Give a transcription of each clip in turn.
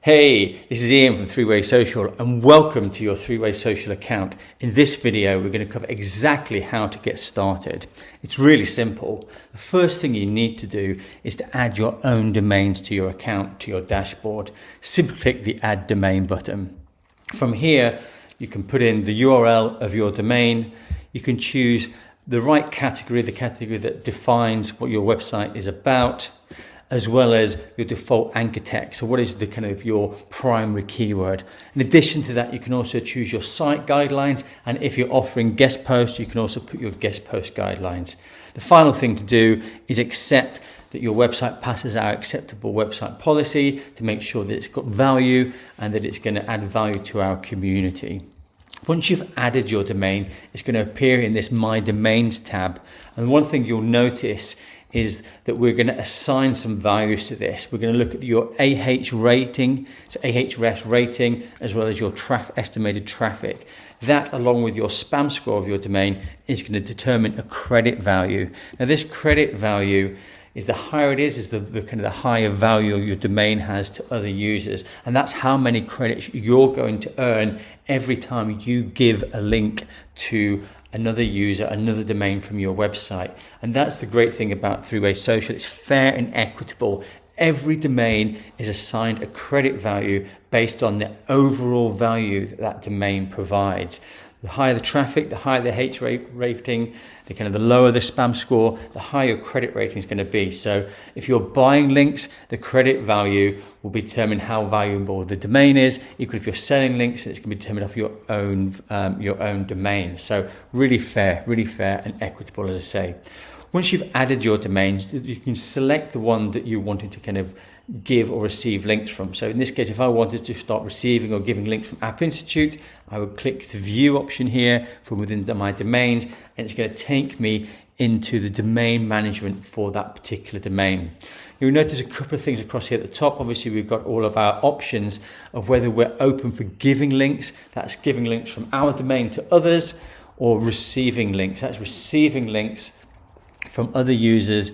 Hey, this is Ian from 3way.Social and welcome to your 3way.Social account. In this video, we're going to cover exactly how to get started. It's really simple. The first thing you need to do is to add your own domains to your account, to your dashboard. Simply click the Add Domain button. From here, you can put in the URL of your domain. You can choose the right category, the category that defines what your website is about, as well as your default anchor text. So what is the kind of your primary keyword? In addition to that, you can also choose your site guidelines. And if you're offering guest posts, you can also put your guest post guidelines. The final thing to do is accept that your website passes our acceptable website policy to make sure that it's got value and that it's going to add value to our community. Once you've added your domain, it's going to appear in this My Domains tab. And one thing you'll notice is that we're going to assign some values to this. We're going to look at your AH rating, so Ahrefs rating, as well as your estimated traffic. That, along with your spam score of your domain, is going to determine a credit value. Now, this credit value is the higher it is the kind of the higher value your domain has to other users. And that's how many credits you're going to earn every time you give a link to another user, another domain from your website. And that's the great thing about 3way.Social. It's fair and equitable. Every domain is assigned a credit value based on the overall value that that domain provides. The higher the traffic, the higher the H rating, the lower the spam score, the higher your credit rating is going to be. So if you're buying links, the credit value will determine how valuable the domain is. Equally, if you're selling links, it's going to be determined off your own domain. So really fair and equitable, as I say. Once you've added your domains, you can select the one that you wanted to kind of give or receive links from. So in this case, if I wanted to start receiving or giving links from App Institute, I would click the view option here from within my domains, and it's going to take me into the domain management for that particular domain. You'll notice a couple of things across here at the top. Obviously, we've got all of our options of whether we're open for giving links. That's giving links from our domain to others, or receiving links. That's receiving links from other users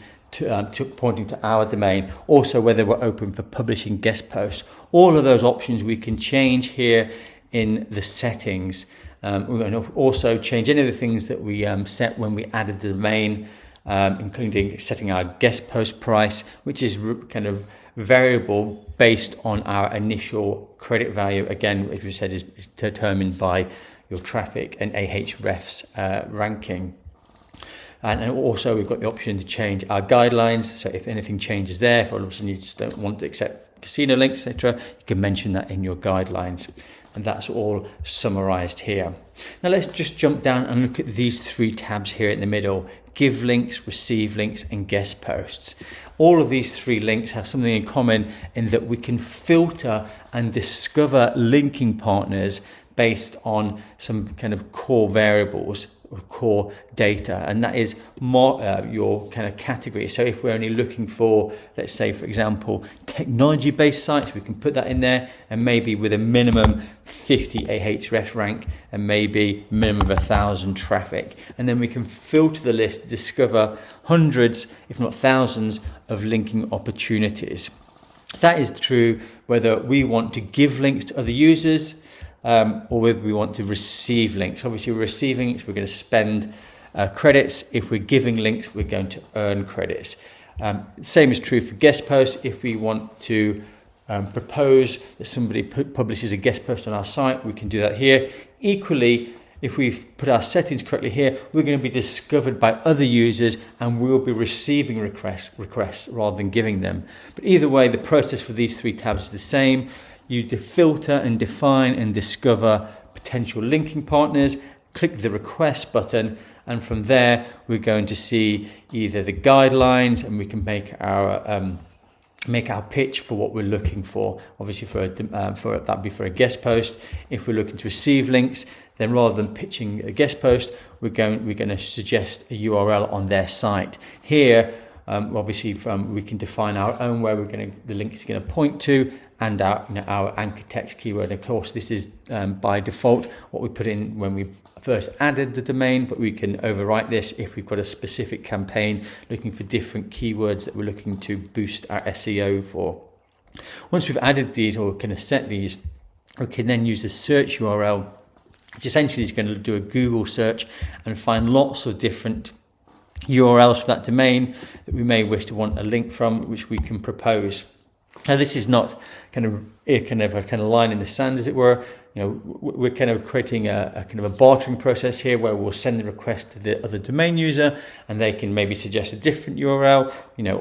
pointing to our domain. Also, whether we're open for publishing guest posts. All of those options we can change here in the settings. We're going to also change any of the things that we set when we added the domain, including setting our guest post price, which is kind of variable based on our initial credit value. Again, as we said, is determined by your traffic and Ahrefs ranking. And also we've got the option to change our guidelines. So if anything changes there, if all of a sudden you just don't want to accept casino links, etc., you can mention that in your guidelines. And that's all summarized here. Now let's just jump down and look at these three tabs here in the middle: give links, receive links, and guest posts. All of these three links have something in common in that we can filter and discover linking partners based on some kind of core variables or core data, and that is more your kind of category. So if we're only looking for, let's say, for example, technology-based sites, we can put that in there, and maybe with a minimum 50 Ahrefs rank and maybe minimum of 1,000 traffic. And then we can filter the list to discover hundreds, if not thousands, of linking opportunities. That is true whether we want to give links to other users, or whether we want to receive links. Obviously, we're receiving links, we're going to spend credits. If we're giving links, we're going to earn credits. Same is true for guest posts. If we want to propose that somebody publishes a guest post on our site, we can do that here. Equally, if we've put our settings correctly here, we're going to be discovered by other users and we'll be receiving requests rather than giving them. But either way, the process for these three tabs is the same. You filter and define and discover potential linking partners, click the request button, and from there we're going to see either the guidelines, and we can make our pitch for what we're looking for. Obviously, that'd be for a guest post. If we're looking to receive links, then rather than pitching a guest post, we're going to suggest a URL on their site. Here, obviously, we can define our own where the link is going to point to, and our anchor text keyword. Of course, this is by default what we put in when we first added the domain, but we can overwrite this if we've got a specific campaign looking for different keywords that we're looking to boost our SEO for. Once we've added these or kind of set these, we can then use the search URL, which essentially is going to do a Google search and find lots of different URLs for that domain that we may wish to want a link from, which we can propose. Now, this is not kind of a line in the sand, as it were. We're kind of creating a kind of a bartering process here, where we'll send the request to the other domain user, and they can maybe suggest a different URL,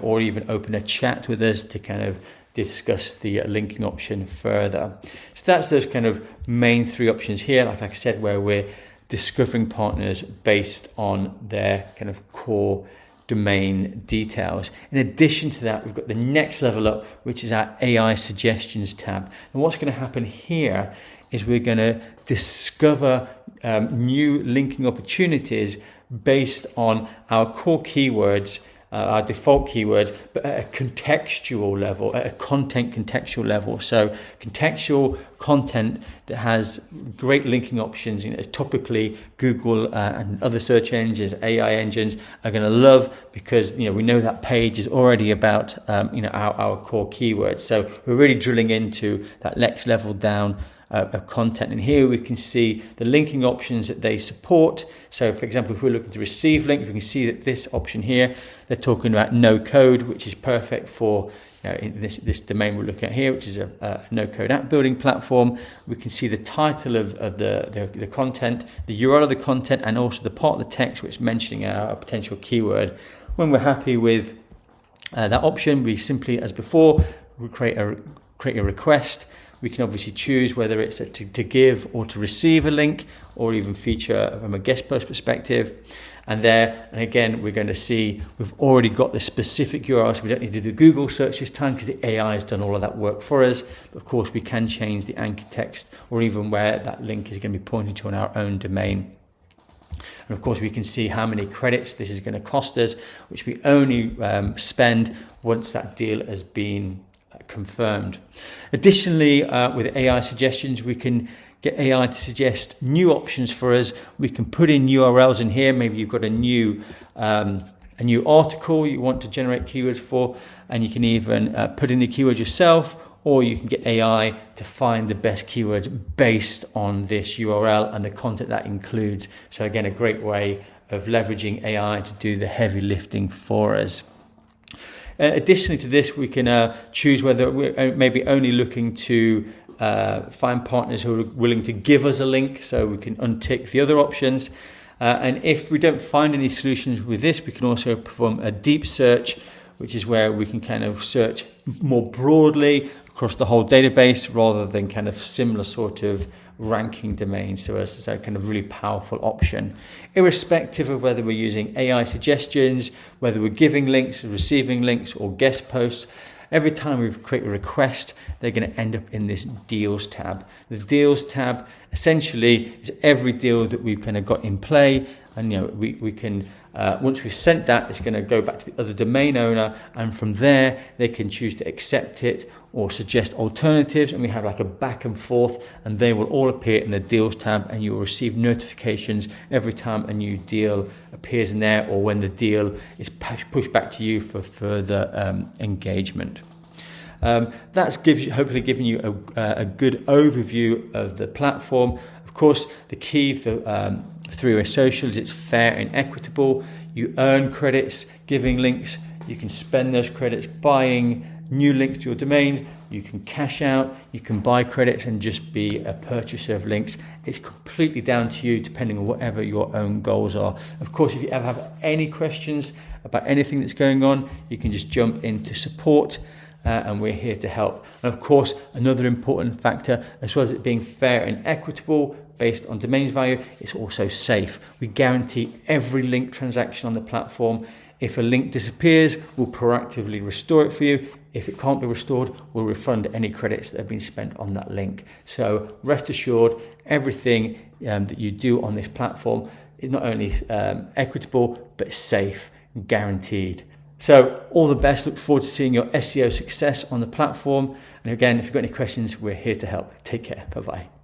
or even open a chat with us to kind of discuss the linking option further. So that's those kind of main three options here, like I said, where we're discovering partners based on their kind of core domain details. In addition to that, we've got the next level up, which is our AI suggestions tab. And what's going to happen here is we're going to discover new linking opportunities based on our core keywords, our default keyword, but at a contextual level, at a content contextual level. So contextual content that has great linking options, topically Google and other search engines, AI engines are going to love, because we know that page is already about our core keywords. So we're really drilling into that next level down of content, and here we can see the linking options that they support. So for example, if we're looking to receive links, we can see that this option here, they're talking about no code, which is perfect for in this domain we're looking at here, which is a no code app building platform. We can see the title of the content, the URL of the content, and also the part of the text which is mentioning our potential keyword. When we're happy with that option, we simply, as before, we create a request. We can obviously choose whether it's to give or to receive a link, or even feature from a guest post perspective. And again, we're going to see we've already got the specific URL, so we don't need to do Google search this time, because the AI has done all of that work for us. But of course, we can change the anchor text, or even where that link is going to be pointing to on our own domain. And of course, we can see how many credits this is going to cost us, which we only spend once that deal has been confirmed. Additionally, with AI suggestions, we can get AI to suggest new options for us. We can put in URLs in here. Maybe you've got a new article you want to generate keywords for, and you can even put in the keyword yourself, or you can get AI to find the best keywords based on this URL and the content that includes. So again, a great way of leveraging AI to do the heavy lifting for us. Additionally to this, we can choose whether we're maybe only looking to find partners who are willing to give us a link, so we can untick the other options. And if we don't find any solutions with this, we can also perform a deep search, which is where we can kind of search more broadly across the whole database, rather than kind of similar sort of ranking domains. So it's a kind of really powerful option. Irrespective of whether we're using AI suggestions, whether we're giving links, receiving links, or guest posts, every time we create a request, they're going to end up in this deals tab. The deals tab essentially is every deal that we've kind of got in play, and we can once we've sent that, it's going to go back to the other domain owner, and from there they can choose to accept it or suggest alternatives, and we have like a back and forth, and they will all appear in the deals tab, and you will receive notifications every time a new deal appears in there, or when the deal is pushed back to you for further engagement. That's hopefully giving you a good overview of the platform. Of course, the key for 3way Social is it's fair and equitable. You earn credits giving links. You can spend those credits buying new links to your domain. You can cash out, you can buy credits and just be a purchaser of links. It's completely down to you, depending on whatever your own goals are. Of course, if you ever have any questions about anything that's going on, you can just jump into support. And we're here to help. And of course, another important factor, as well as it being fair and equitable based on domains value, it's also safe. We guarantee every link transaction on the platform. If a link disappears, we'll proactively restore it for you. If it can't be restored, we'll refund any credits that have been spent on that link. So rest assured, everything that you do on this platform is not only equitable, but safe, guaranteed. So all the best. Look forward to seeing your SEO success on the platform. And again, if you've got any questions, we're here to help. Take care. Bye-bye.